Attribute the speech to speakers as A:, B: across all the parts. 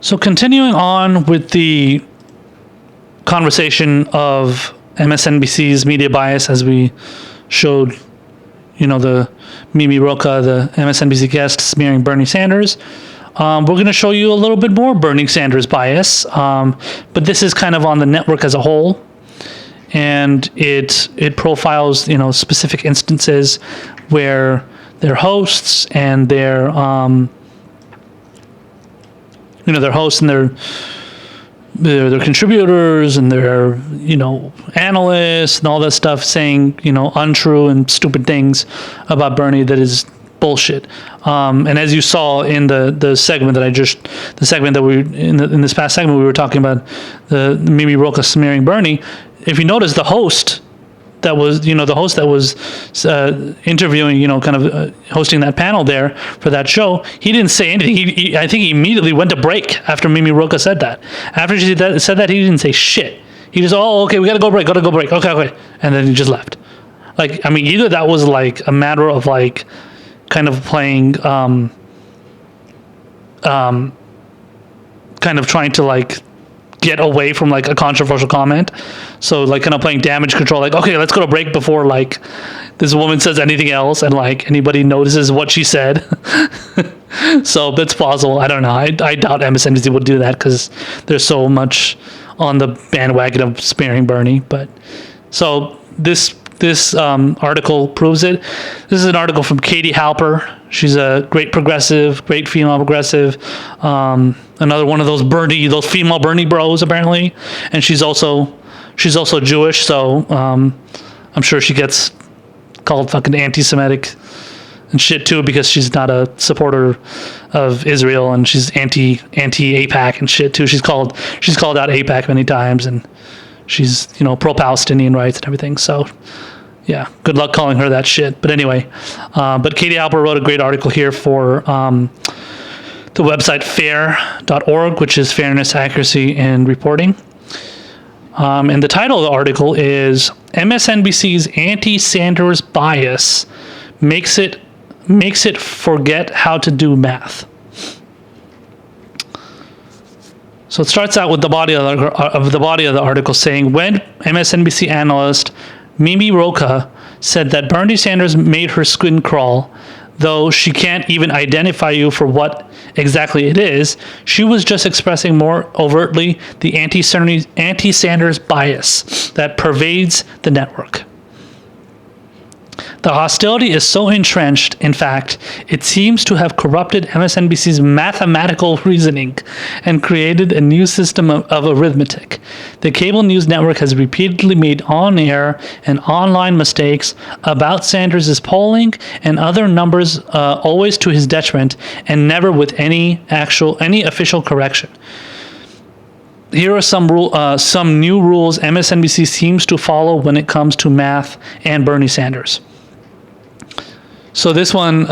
A: So continuing on with the conversation of MSNBC's media bias, as we showed, the Mimi Rocha, the MSNBC guest, smearing Bernie Sanders. We're going to show you a little bit more Bernie Sanders bias, but this is kind of on the network as a whole, and it profiles specific instances where their hosts and their their contributors and their analysts and all that stuff saying untrue and stupid things about Bernie that is bullshit. And as you saw in the segment that we in this past segment, we were talking about the Mimi Rocha smearing Bernie. If you notice, the host that was interviewing, hosting that panel there for that show, he didn't say anything. I think he immediately went to break after Mimi Rocha said that. After she said that, he didn't say shit. He just, okay, we gotta go break. Okay. And then he just left. Either that was like a matter of like kind of playing, kind of trying to like get away from like a controversial comment. So like kind of playing damage control, like, okay, let's go to break before like this woman says anything else and like anybody notices what she said. So that's plausible. I don't know. I doubt MSNBC would do that because there's so much on the bandwagon of sparing Bernie. But so this article proves it. This is an article from Katie Halper. She's a great female progressive. Another one of those female Bernie bros apparently, and she's also Jewish. So I'm sure she gets called fucking anti-Semitic and shit too because she's not a supporter of Israel and she's anti AIPAC and shit too. She's called out AIPAC many times and she's pro-Palestinian rights and everything. So yeah, good luck calling her that shit. But anyway, but Katie Halper wrote a great article here for the website fair.org, which is Fairness, Accuracy, and Reporting. And the title of the article is MSNBC's anti-Sanders bias makes it forget how to do math. So it starts out with the body of the article saying, when MSNBC analyst Mimi Rocha said that Bernie Sanders made her skin crawl, though she can't even identify you for what exactly it is, she was just expressing more overtly the anti-Sanders bias that pervades the network. The hostility is so entrenched, in fact, it seems to have corrupted MSNBC's mathematical reasoning and created a new system of arithmetic. The cable news network has repeatedly made on-air and online mistakes about Sanders' polling and other numbers, always to his detriment and never with any official correction. Here are some new rules MSNBC seems to follow when it comes to math and Bernie Sanders. So this one,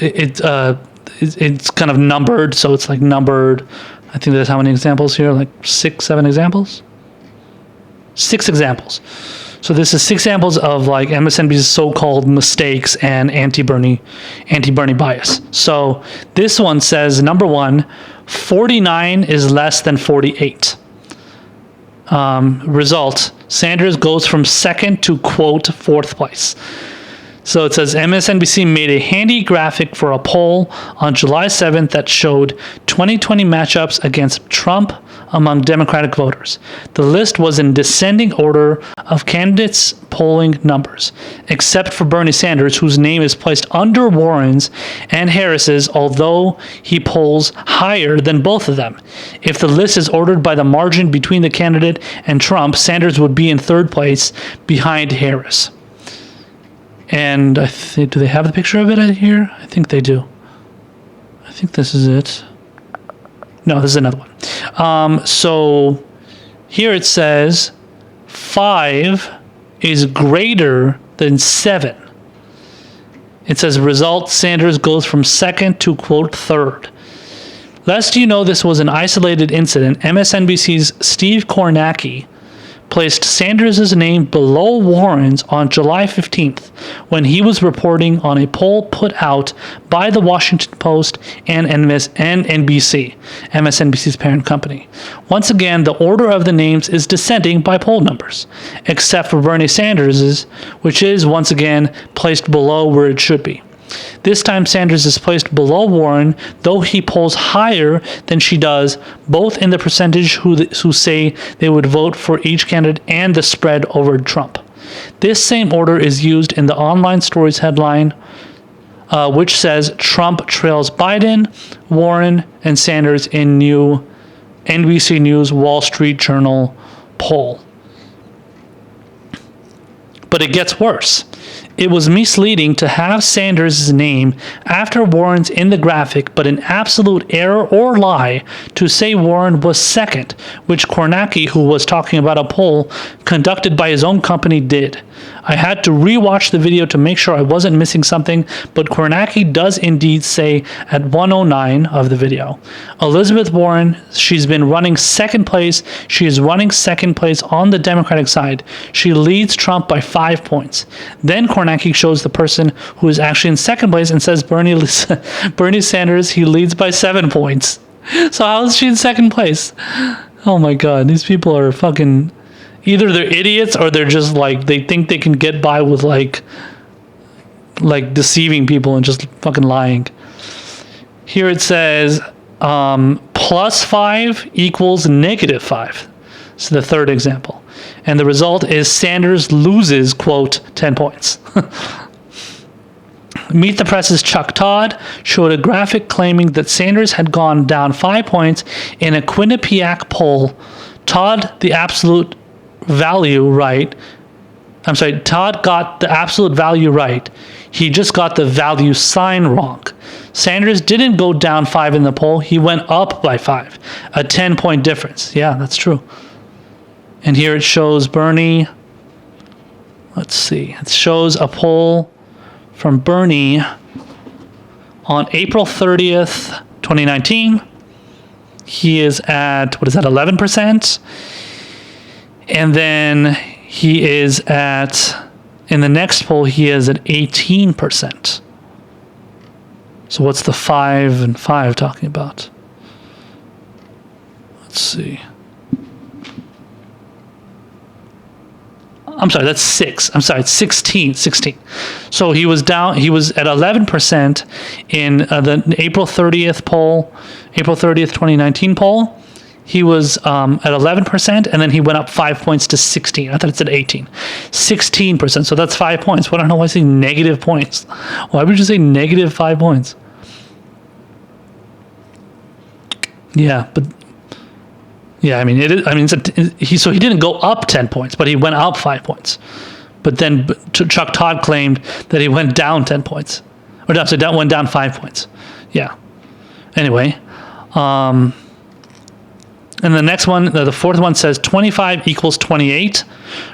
A: it's kind of numbered. So it's like numbered. I think there's how many examples here? Like 7 examples? 6 examples. So this is 6 examples of like MSNBC's so-called mistakes and anti-Bernie bias. So this one says, number 1, 49 is less than 48. Result, Sanders goes from second to, quote, 4th place. So it says MSNBC made a handy graphic for a poll on July 7th that showed 2020 matchups against Trump among Democratic voters. The list was in descending order of candidates' polling numbers, except for Bernie Sanders, whose name is placed under Warren's and Harris's, although he polls higher than both of them. If the list is ordered by the margin between the candidate and Trump, Sanders would be in 3rd place behind Harris. And do they have the picture of it here? I think they do. I think this is it. No, this is another one. So here it says 5 is greater than 7. It says result, Sanders goes from second to, quote, 3rd. Lest you know this was an isolated incident, MSNBC's Steve Kornacki placed Sanders' name below Warren's on July 15th when he was reporting on a poll put out by the Washington Post and NBC, MSNBC's parent company. Once again, the order of the names is descending by poll numbers, except for Bernie Sanders', which is, once again, placed below where it should be. This time Sanders is placed below Warren, though he polls higher than she does, both in the percentage who say they would vote for each candidate and the spread over Trump. This same order is used in the online stories headline, which says Trump trails Biden, Warren, and Sanders in new NBC News Wall Street Journal poll. But it gets worse. It was misleading to have Sanders' name after Warren's in the graphic, but an absolute error or lie to say Warren was second, which Kornacki, who was talking about a poll conducted by his own company, did. I had to rewatch the video to make sure I wasn't missing something, but Kornacki does indeed say at 109 of the video. Elizabeth Warren, she's been running second place. She is running second place on the Democratic side. She leads Trump by 5 points. Then Kornacki shows the person who is actually in second place and says Bernie Sanders, he leads by 7 points. So how is she in second place? Oh my God, these people are fucking... Either they're idiots or they're just like, they think they can get by with like deceiving people and just fucking lying. Here it says +5 equals -5. So the third example. And the result is Sanders loses, quote, 10 points. Meet the Press's Chuck Todd showed a graphic claiming that Sanders had gone down 5 points in a Quinnipiac poll. Todd got the absolute value right. He just got the value sign wrong. Sanders didn't go down 5 in the poll. He went up by 5. A 10-point difference. Yeah, that's true. And here it shows Bernie. Let's see. It shows a poll from Bernie on April 30th, 2019. He is at, 11%? And then he is at, in the next poll, he is at 18%. So what's the 5 and 5 talking about? Let's see. I'm sorry, that's 6. I'm sorry, it's 16. So he was down, he was at 11% in the April 30th poll, April 30th, 2019 poll. He was at 11%, and then he went up 5 points to 16. I thought it said 18. 16%, so that's 5 points. Well, I don't know why I say negative points. Why would you say negative 5 points? Yeah, but... Yeah, I mean, so he didn't go up 10 points, but he went up 5 points. But then Chuck Todd claimed that he went down 10 points. Or no, so went down 5 points. Yeah. Anyway. And the next one, the fourth one says 25 equals 28.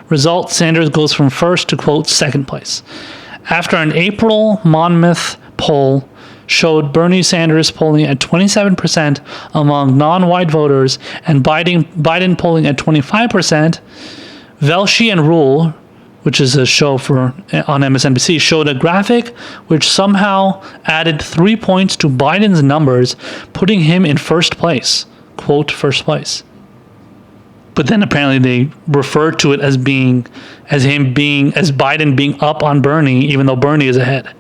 A: Result, Sanders goes from first to, quote, second place. After an April Monmouth poll showed Bernie Sanders polling at 27% among non-white voters and Biden polling at 25%, Velshi and Rule, which is a show on MSNBC, showed a graphic which somehow added 3 points to Biden's numbers, putting him in first place, quote, first place. But then apparently they referred to it as Biden being up on Bernie, even though Bernie is ahead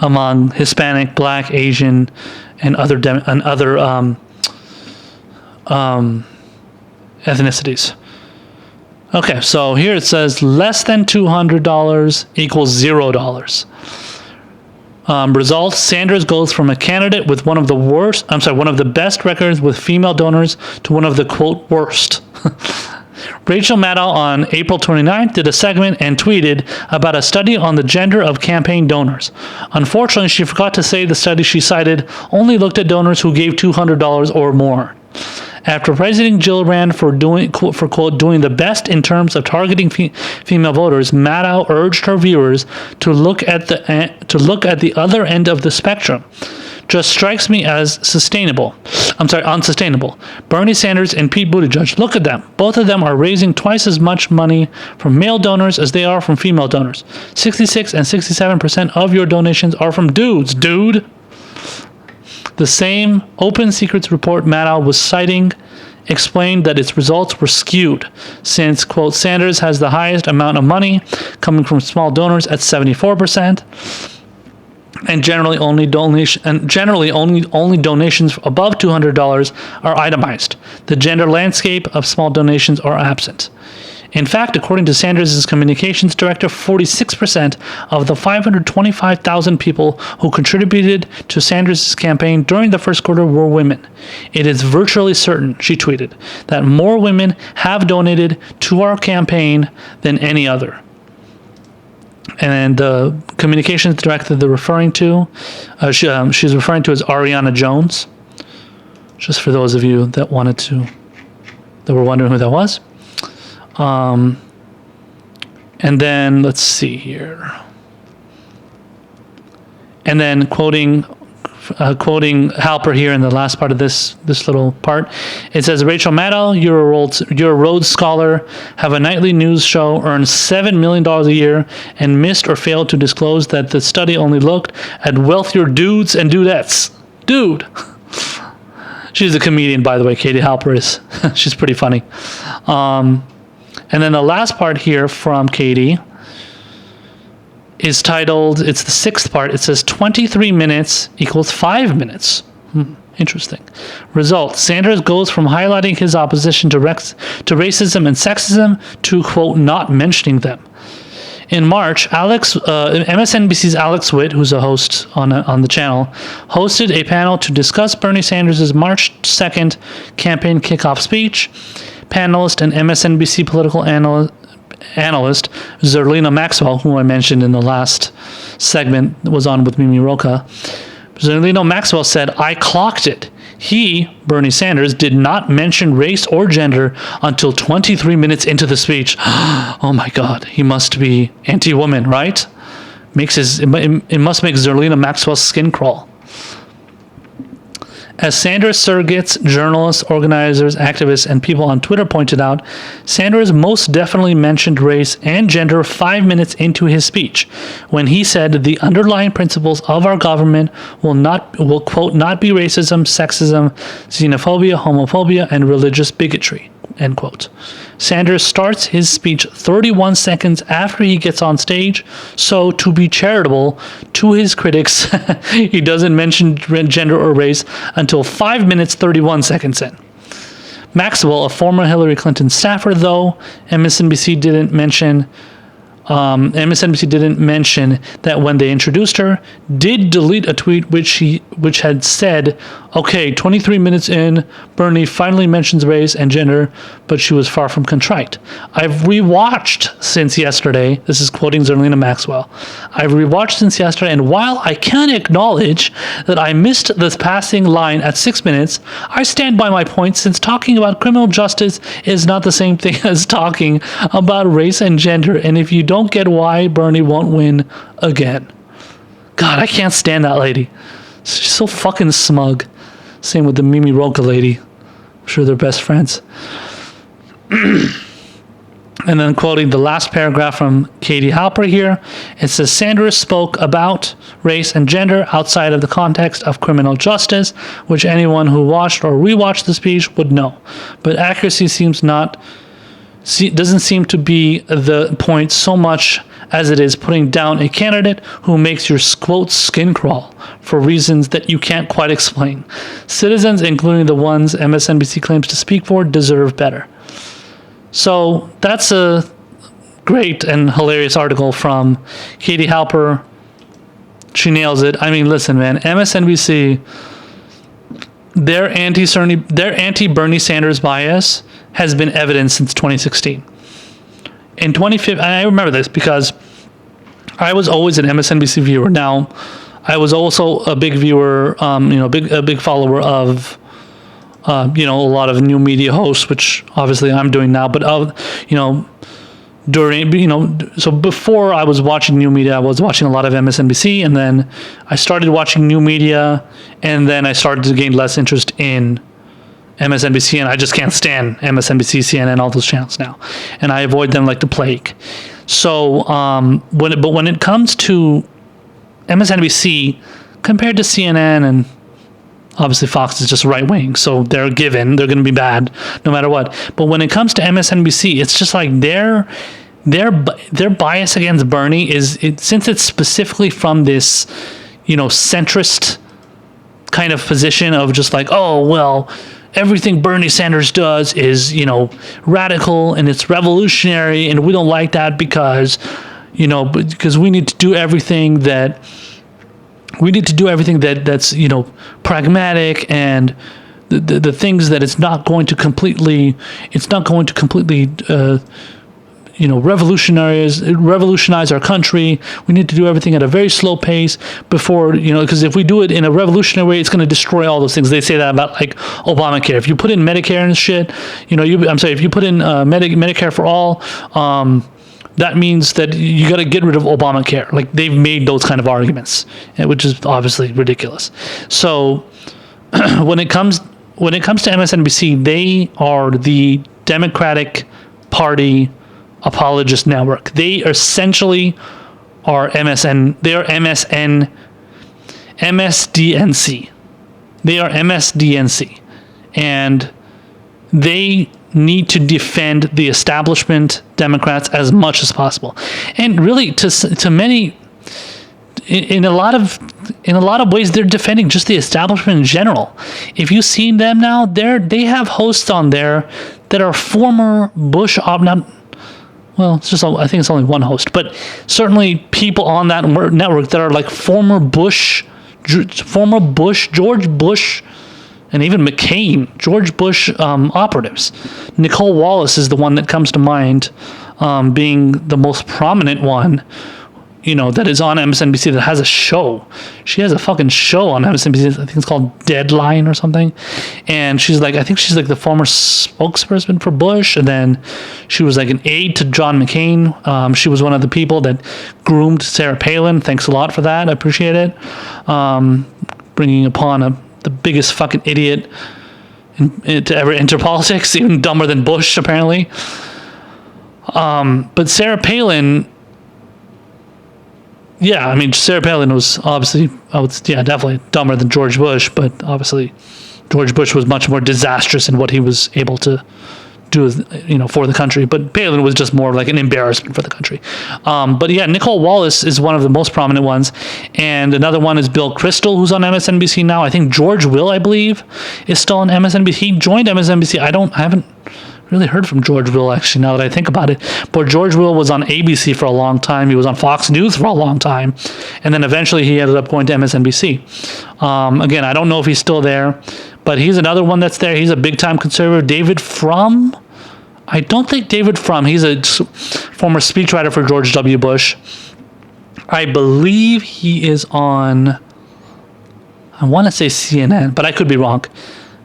A: among Hispanic, Black, Asian, and other ethnicities. Okay, so here it says less than $200 equals $0. Results: Sanders goes from a candidate with one of the best records with female donors to one of the, quote, worst. Rachel Maddow on April 29th did a segment and tweeted about a study on the gender of campaign donors. Unfortunately, she forgot to say the study she cited only looked at donors who gave $200 or more. After praising Jill Rand for quote, doing the best in terms of targeting female voters, Maddow urged her viewers to look at the other end of the spectrum. just strikes me as unsustainable. Bernie Sanders and Pete Buttigieg, look at them. Both of them are raising twice as much money from male donors as they are from female donors. 66 and 67% of your donations are from dudes, dude. The same Open Secrets report Maddow was citing explained that its results were skewed since, quote, Sanders has the highest amount of money coming from small donors at 74%, and generally only donations above $200 are itemized. The gender landscape of small donations are absent. In fact, according to Sanders' communications director, 46% of the 525,000 people who contributed to Sanders' campaign during the first quarter were women. It is virtually certain, she tweeted, that more women have donated to our campaign than any other. And the communications director they're referring to, she's referring to as Ariana Jones. Just for those of you that were wondering who that was. And then let's see here. And then quoting Halper here in the last part of this little part, it says, Rachel Maddow, you're a Rhodes Scholar, have a nightly news show, earn $7 million a year, and missed or failed to disclose that the study only looked at wealthier dudes and dudettes. Dude. She's a comedian, by the way. Katie Halper is. She's pretty funny. And then the last part here from Katie is titled, it's the sixth part. It says 23 minutes equals 5 minutes. Interesting. Results. Sanders goes from highlighting his opposition to racism and sexism to, quote, not mentioning them. In March, MSNBC's Alex Witt, who's a host on the channel, hosted a panel to discuss Bernie Sanders' March 2nd campaign kickoff speech. Panelist and MSNBC political analyst Zerlina Maxwell, who I mentioned in the last segment that was on with Mimi Rocha. Zerlina Maxwell said, I clocked it. He, Bernie Sanders, did not mention race or gender until 23 minutes into the speech. Oh my God, he must be anti-woman, right? It must make Zerlina Maxwell's skin crawl. As Sanders surrogates, journalists, organizers, activists, and people on Twitter pointed out, Sanders most definitely mentioned race and gender 5 minutes into his speech, when he said the underlying principles of our government will quote, not be racism, sexism, xenophobia, homophobia, and religious bigotry, end quote. Sanders starts his speech 31 seconds after he gets on stage, so to be charitable to his critics, he doesn't mention gender or race until 5 minutes 31 seconds in. Maxwell, a former Hillary Clinton staffer, though, MSNBC didn't mention that when they introduced her, did delete a tweet which had said, okay, 23 minutes in, Bernie finally mentions race and gender, but she was far from contrite. I've rewatched since yesterday. This is quoting Zerlina Maxwell. I've rewatched since yesterday, and while I can acknowledge that I missed this passing line at 6 minutes, I stand by my point since talking about criminal justice is not the same thing as talking about race and gender, and if you don't get why Bernie won't win again. God, I can't stand that lady. She's so fucking smug. Same with the Mimi Rocha lady. I'm sure they're best friends. And then quoting the last paragraph from Katie Halper here, it says, Sanders spoke about race and gender outside of the context of criminal justice, which anyone who watched or rewatched the speech would know. But accuracy doesn't seem to be the point so much as it is putting down a candidate who makes your, quote, skin crawl for reasons that you can't quite explain. Citizens, including the ones MSNBC claims to speak for, deserve better. So that's a great and hilarious article from Katie Halper. She nails it. I mean, listen, man, MSNBC, their anti-Bernie Sanders bias has been evident since 2016. In 2015, I remember this because I was always an MSNBC viewer. Now, I was also a big viewer, a big follower of, a lot of new media hosts, which obviously I'm doing now. But during, so before I was watching new media, I was watching a lot of MSNBC, and then I started watching new media, and then I started to gain less interest in MSNBC, and I just can't stand MSNBC, CNN, all those channels now, and I avoid them like the plague. So when it comes to MSNBC compared to CNN, and obviously Fox is just right wing, so they're going to be bad no matter what. But when it comes to MSNBC, it's just like their bias against Bernie since it's specifically from this, centrist kind of position of just like, oh well, everything Bernie Sanders does is, radical and it's revolutionary, and we don't like that because we need to do everything that's pragmatic, and the things that it's not going to completely revolutionize our country. We need to do everything at a very slow pace before, because if we do it in a revolutionary way, it's going to destroy all those things. They say that about like Obamacare. If you put in Medicare and shit, if you put in Medicare for all, that means that you got to get rid of Obamacare. Like, they've made those kind of arguments, which is obviously ridiculous. So when it comes to MSNBC, they are the Democratic Party apologist network. They essentially are MSDNC. They are MSDNC, and they need to defend the establishment Democrats as much as possible. And really, to many, in a lot of ways, they're defending just the establishment in general. If you've seen them now, they have hosts on there that are former Bush I think it's only one host, but certainly people on that network that are like former Bush, George Bush, and even McCain, George Bush operatives. Nicole Wallace is the one that comes to mind, being the most prominent one, that is on MSNBC, that has a show. She has a fucking show on MSNBC. I think it's called Deadline or something. And I think she's like the former spokesperson for Bush. And then she was like an aide to John McCain. She was one of the people that groomed Sarah Palin. Thanks a lot for that. I appreciate it. Bringing upon the biggest fucking idiot to ever enter politics, even dumber than Bush, apparently. But Sarah Palin, Sarah Palin was obviously, definitely dumber than George Bush, but obviously George Bush was much more disastrous in what he was able to do, for the country. But Palin was just more like an embarrassment for the country. Nicole Wallace is one of the most prominent ones. And another one is Bill Kristol, who's on MSNBC now. I think George Will, I believe, is still on MSNBC. He joined MSNBC. I haven't really heard from George Will, actually, now that I think about it. But George Will was on ABC for a long time. He was on Fox News for a long time. And then eventually he ended up going to MSNBC. Again, I don't know if he's still there, but he's another one that's there. He's a big-time conservative. David Frum? I don't think David Frum. He's a former speechwriter for George W. Bush. I believe he is on, I want to say CNN, but I could be wrong.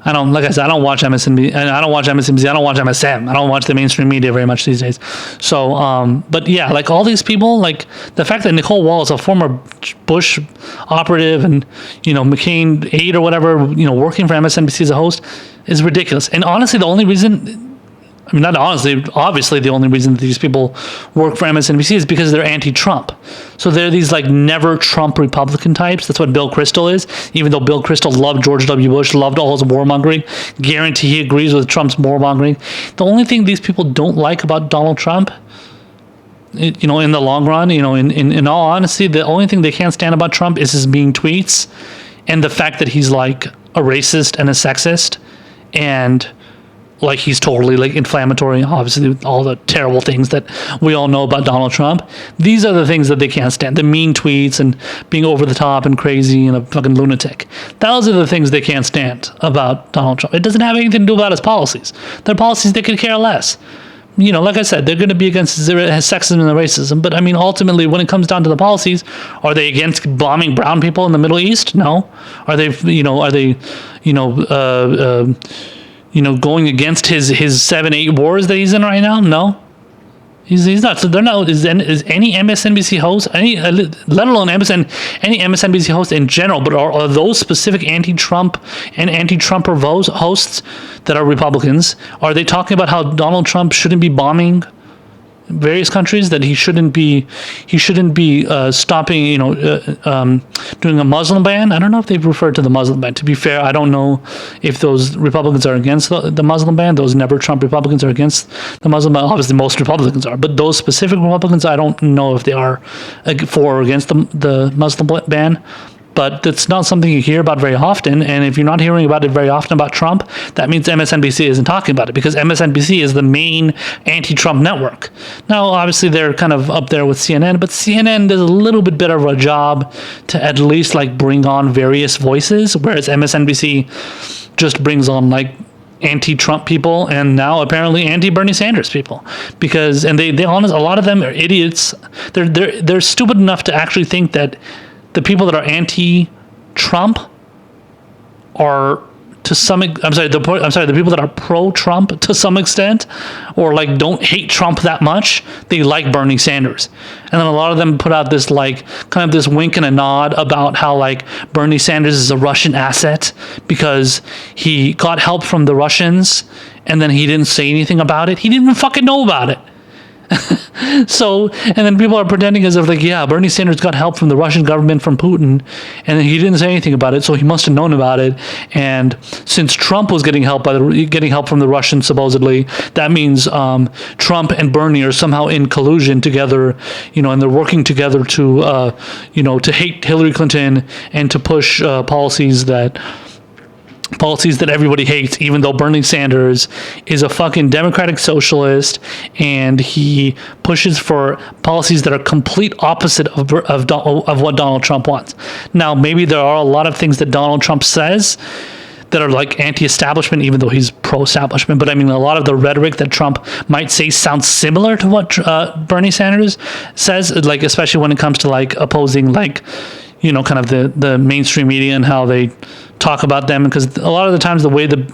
A: I don't watch MSNBC, and I don't watch MSNBC, I don't watch MSM, I don't watch the mainstream media very much these days. So, but yeah, like all these people, like the fact that Nicole Wallace, a former Bush operative and, McCain aide or whatever, working for MSNBC as a host, is ridiculous. And honestly, obviously the only reason that these people work for MSNBC is because they're anti-Trump. So they're these like never Trump Republican types. That's what Bill Kristol is. Even though Bill Kristol loved George W. Bush, loved all his warmongering, guarantee he agrees with Trump's warmongering. The only thing these people don't like about Donald Trump, in the long run, in all honesty, the only thing they can't stand about Trump is his mean tweets and the fact that he's like a racist and a sexist, and like he's totally like inflammatory, obviously, all the terrible things that we all know about Donald Trump. These are the things that they can't stand. The mean tweets and being over the top and crazy and a fucking lunatic. Those are the things they can't stand about Donald Trump. It doesn't have anything to do about his policies. Their policies, they could care less. Like I said, they're going to be against sexism and racism. But ultimately, when it comes down to the policies, are they against bombing brown people in the Middle East? No. Are they going against his 7-8 wars that he's in right now? No. He's not. So they're not. Is any MSNBC host, let alone any MSNBC host in general, but are those specific anti-Trump and anti-Trumper hosts that are Republicans? Are they talking about how Donald Trump shouldn't be bombing various countries, that he shouldn't be stopping, doing a Muslim ban? I don't know if they've referred to the Muslim ban. To be fair, I don't know if those Republicans are against the Muslim ban. Those never Trump Republicans are against the Muslim ban. Obviously, most Republicans are, but those specific Republicans, I don't know if they are for or against the Muslim ban. But it's not something you hear about very often. And if you're not hearing about it very often about Trump, that means MSNBC isn't talking about it, because MSNBC is the main anti-Trump network. Now, obviously, they're kind of up there with CNN, but CNN does a little bit better of a job to at least like bring on various voices, whereas MSNBC just brings on like anti-Trump people and now apparently anti-Bernie Sanders people, because they honest, a lot of them are idiots. They're stupid enough to actually think that the people that are anti-Trump are the people that are pro-Trump to some extent, or like don't hate Trump that much, they like Bernie Sanders. And then a lot of them put out this like kind of this wink and a nod about how like Bernie Sanders is a Russian asset because he got help from the Russians and then he didn't say anything about it. He didn't even fucking know about it. So, and then people are pretending as if like, yeah, Bernie Sanders got help from the Russian government, from Putin, and he didn't say anything about it, so he must have known about it. And since Trump was getting help from the Russians supposedly, that means Trump and Bernie are somehow in collusion together, and they're working together to to hate Hillary Clinton and to push policies that everybody hates, even though Bernie Sanders is a fucking democratic socialist and he pushes for policies that are complete opposite of what Donald Trump wants. Now, maybe there are a lot of things that Donald Trump says that are like anti-establishment, even though he's pro-establishment. But I mean, a lot of the rhetoric that Trump might say sounds similar to what Bernie Sanders says, like especially when it comes to like opposing like, kind of the mainstream media and how they talk about them, because a lot of the times the way the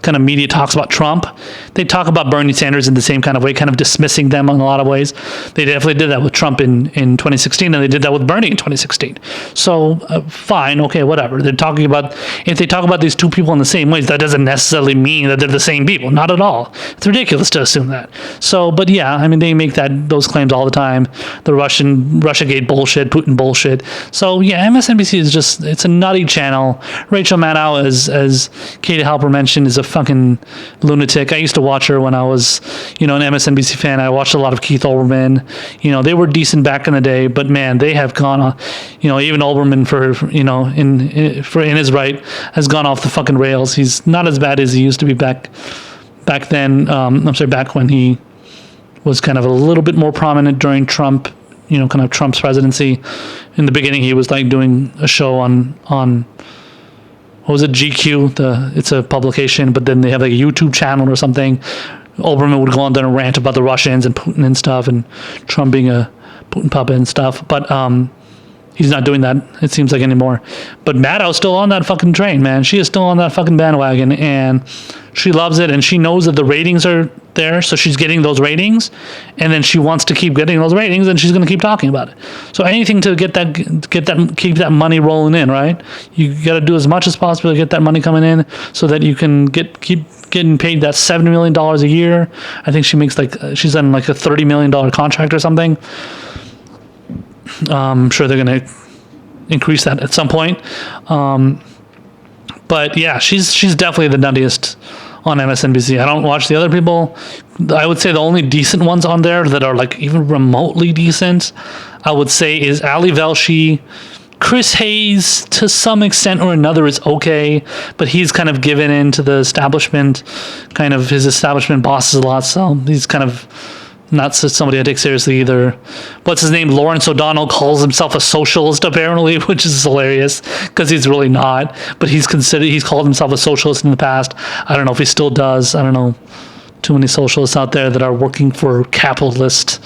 A: kind of media talks about Trump, they talk about Bernie Sanders in the same kind of way, kind of dismissing them in a lot of ways. They definitely did that with Trump in 2016, and they did that with Bernie in 2016. So fine, okay, whatever. If they talk about these two people in the same ways, that doesn't necessarily mean that they're the same people. Not at all. It's ridiculous to assume that. So, but yeah, I mean, they make those claims all the time. The Russiagate bullshit, Putin bullshit. So yeah, MSNBC is it's a nutty channel. Rachel Maddow, as Katie Halper mentioned, is a fucking lunatic. I used to watch her when I was, an MSNBC fan. I watched a lot of Keith Olbermann. They were decent back in the day, but man, they have gone, even Olbermann in his right has gone off the fucking rails. He's not as bad as he used to be back then. Back when he was kind of a little bit more prominent during Trump, kind of Trump's presidency. In the beginning, he was like doing a show on what was it, GQ? It's a publication, but then they have like a YouTube channel or something. Olbermann would go on there and rant about the Russians and Putin and stuff, and Trump being a Putin puppet and stuff. But he's not doing that, it seems like, anymore. But Maddow's still on that fucking train, man. She is still on that fucking bandwagon, and she loves it, and she knows that the ratings are there, so she's getting those ratings, and then she wants to keep getting those ratings, and she's going to keep talking about it. So anything to keep that money rolling in, right? You got to do as much as possible to get that money coming in, so that you can keep getting paid that $70 million a year. I think she makes she's on like a $30 million contract or something. I'm sure they're going to increase that at some point. But yeah, she's definitely the nuttiest on MSNBC. I don't watch the other people. I would say the only decent ones on there that are like even remotely decent, I would say, is Ali Velshi. Chris Hayes, to some extent or another, is okay, but he's kind of given in to the establishment, kind of his establishment bosses a lot, so he's kind of not somebody I take seriously either. What's his name? Lawrence O'Donnell calls himself a socialist, apparently, which is hilarious because he's really not. But he's called himself a socialist in the past. I don't know if he still does. I don't know. Too many socialists out there that are working for capitalist,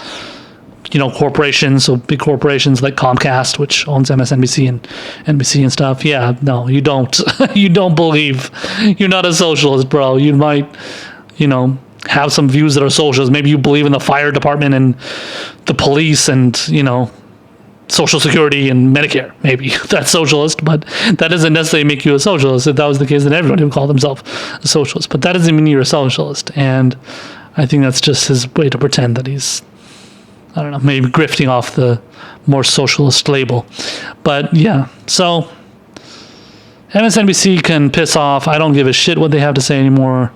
A: corporations, so big corporations like Comcast, which owns MSNBC and NBC and stuff. Yeah, no, you don't. You don't believe. You're not a socialist, bro. You might, have some views that are socialist. Maybe you believe in the fire department and the police and, Social Security and Medicare. Maybe that's socialist, but that doesn't necessarily make you a socialist. If that was the case, then everybody would call themselves a socialist. But that doesn't mean you're a socialist. And I think that's just his way to pretend that he's, I don't know, maybe grifting off the more socialist label. But yeah, so MSNBC can piss off. I don't give a shit what they have to say anymore.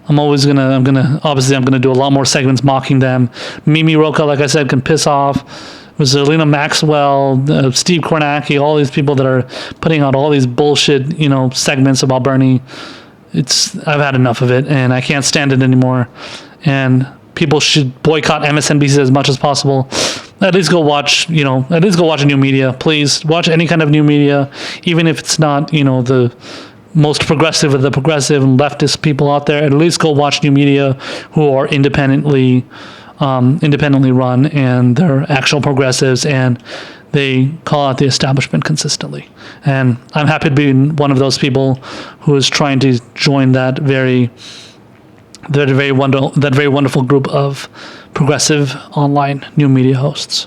A: I'm gonna do a lot more segments mocking them. Mimi Roca, like I said, can piss off. Zelina Maxwell, Steve Kornacki, all these people that are putting out all these bullshit, segments about Bernie. I've had enough of it, and I can't stand it anymore. And people should boycott MSNBC as much as possible. At least go watch new media. Please watch any kind of new media, even if it's not, the most progressive of the progressive and leftist people out there. At least go watch new media who are independently run, and they're actual progressives, and they call out the establishment consistently. And I'm happy to be one of those people who is trying to join that very wonderful group of progressive online new media hosts.